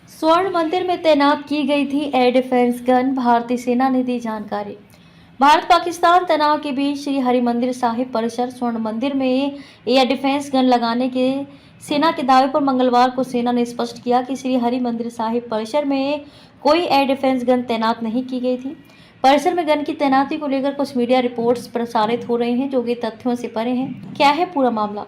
स्वर्ण मंदिर में तैनात की गई थी एयर डिफेंस गन, भारतीय सेना ने दी जानकारी। भारत पाकिस्तान तनाव के बीच श्री हरिमंदिर साहिब परिसर स्वर्ण मंदिर में एयर डिफेंस गन लगाने के सेना के दावे पर मंगलवार को सेना ने स्पष्ट किया कि श्री हरिमंदिर साहिब परिसर में कोई एयर डिफेंस गन तैनात नहीं की गई थी। परिसर में गन की तैनाती को लेकर कुछ मीडिया रिपोर्ट्स प्रसारित हो रहे हैं जो कि तथ्यों से परे हैं। क्या है पूरा मामला?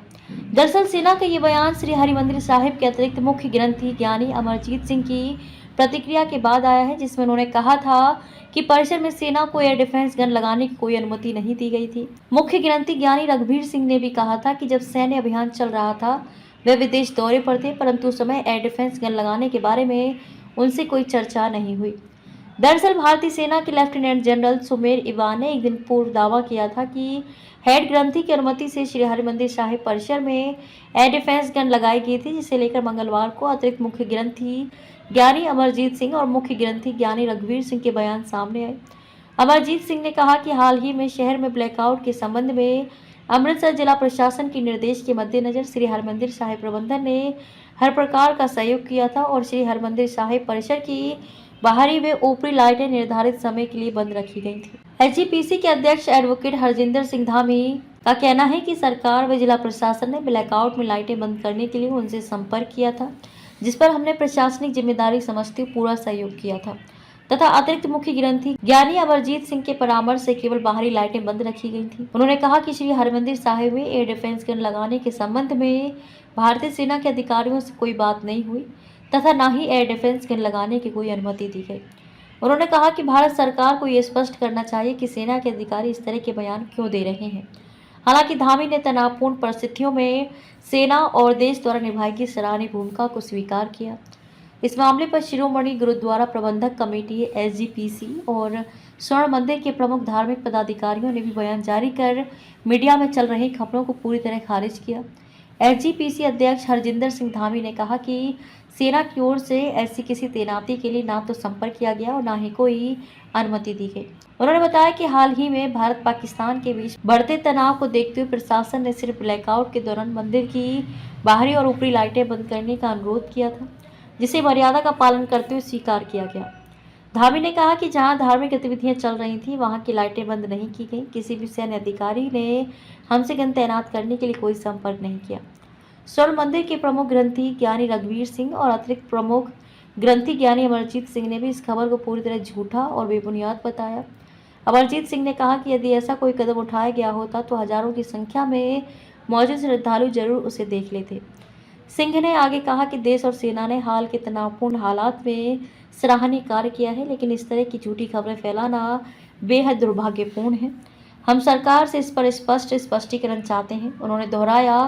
दरअसल सेना का ये बयान श्री हरिमंदिर साहिब के अतिरिक्त मुख्य ग्रंथी ज्ञानी अमरजीत सिंह की प्रतिक्रिया के बाद आया है, जिसमें उन्होंने कहा था कि परिसर में सेना को एयर डिफेंस गन लगाने की कोई अनुमति नहीं दी गई थी। मुख्य ग्रंथी ज्ञानी रघुवीर सिंह ने भी कहा था कि जब सैन्य अभियान चल रहा था वे विदेश दौरे पर थे, परंतु उस समय एयर डिफेंस गन लगाने के बारे में उनसे कोई चर्चा नहीं हुई। दरअसल भारतीय सेना के लेफ्टिनेंट जनरल सुमेर इवान ने एक दिन पूर्व दावा किया था कि हेड ग्रंथी की अनुमति से श्री हरिमंदिर साहिब परिसर में एयर डिफेंस गन लगाई गई थी, जिसे लेकर मंगलवार को अतिरिक्त मुख्य ग्रंथी ज्ञानी अमरजीत सिंह और मुख्य ग्रंथी ज्ञानी रघुवीर सिंह के बयान सामने आए। अमरजीत सिंह ने कहा कि हाल ही में शहर में ब्लैकआउट के संबंध में अमृतसर जिला प्रशासन के निर्देश के मद्देनजर श्री हरिमंदिर साहिब प्रबंधन ने हर प्रकार का सहयोग किया था और श्री हरिमंदिर साहिब परिसर की बाहरी व ऊपरी लाइटें निर्धारित समय के लिए बंद रखी गई थी। एसजीपीसी के अध्यक्ष एडवोकेट हरजिंदर सिंह धामी का कहना है कि सरकार व जिला प्रशासन ने ब्लैकआउट में लाइटें बंद करने के लिए उनसे संपर्क किया था, जिस पर हमने प्रशासनिक जिम्मेदारी समझते हुए पूरा सहयोग किया था तथा अतिरिक्त मुख्य ग्रंथी ज्ञानी अमरजीत सिंह के परामर्श से केवल बाहरी लाइटें बंद रखी गई थी। उन्होंने कहा कि श्री हरिमंदिर साहिब में एयर डिफेंस गन लगाने के संबंध में भारतीय सेना के अधिकारियों से कोई बात नहीं हुई तथा न ही एयर डिफेंस गन लगाने की कोई अनुमति दी गई। उन्होंने कहा कि भारत सरकार को ये स्पष्ट करना चाहिए कि सेना के अधिकारी इस तरह के बयान क्यों दे रहे हैं। हालांकि धामी ने तनावपूर्ण परिस्थितियों में सेना और देश द्वारा निभाई गई सराहनीय भूमिका को स्वीकार किया। इस मामले पर शिरोमणि गुरुद्वारा प्रबंधक कमेटी एसजीपीसी और स्वर्ण मंदिर के प्रमुख धार्मिक पदाधिकारियों ने भी बयान जारी कर मीडिया में चल रही खबरों को पूरी तरह खारिज किया। एसजीपीसी अध्यक्ष हरजिंदर सिंह धामी ने कहा कि सेना की ओर से ऐसी किसी तैनाती के लिए ना तो संपर्क किया गया और ना ही कोई अनुमति दी गई। उन्होंने बताया कि हाल ही में भारत पाकिस्तान के बीच बढ़ते तनाव को देखते हुए प्रशासन ने सिर्फ ब्लैकआउट के दौरान मंदिर की बाहरी और ऊपरी लाइटें बंद करने का अनुरोध किया था, जिसे मर्यादा का पालन करते हुए स्वीकार किया गया। धामी ने कहा कि जहां धार्मिक गतिविधियां चल रही थी वहां की लाइटें बंद नहीं की गई। किसी भी सैन्य अधिकारी ने हमसे गन तैनात करने के लिए कोई संपर्क नहीं किया। स्वर्ण मंदिर के प्रमुख ग्रंथी ज्ञानी रघुवीर सिंह और अतिरिक्त प्रमुख ग्रंथी ज्ञानी अमरजीत सिंह ने भी इस खबर को पूरी तरह झूठा और बेबुनियाद बताया। अमरजीत सिंह ने कहा कि यदि ऐसा कोई कदम उठाया गया होता तो हजारों की संख्या में मौजूद श्रद्धालु जरूर उसे देख लेते। सिंह ने आगे कहा कि देश और सेना ने हाल के तनावपूर्ण हालात में सराहनीय कार्य किया है, लेकिन इस तरह की झूठी खबरें फैलाना बेहद दुर्भाग्यपूर्ण है। हम सरकार से इस पर स्पष्ट स्पष्टीकरण चाहते हैं। उन्होंने दोहराया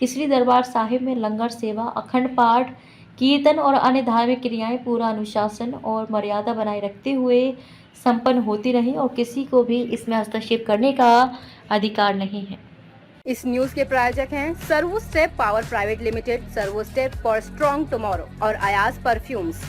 कि श्री दरबार साहिब में लंगर सेवा, अखंड पाठ, कीर्तन और अन्य धार्मिक क्रियाएं पूरा अनुशासन और मर्यादा बनाए रखते हुए संपन्न होती रहीं और किसी को भी इसमें हस्तक्षेप करने का अधिकार नहीं है। इस न्यूज के प्रायोजक हैं servo step power private limited, servo step for strong tomorrow और अयाज परफ्यूम्स।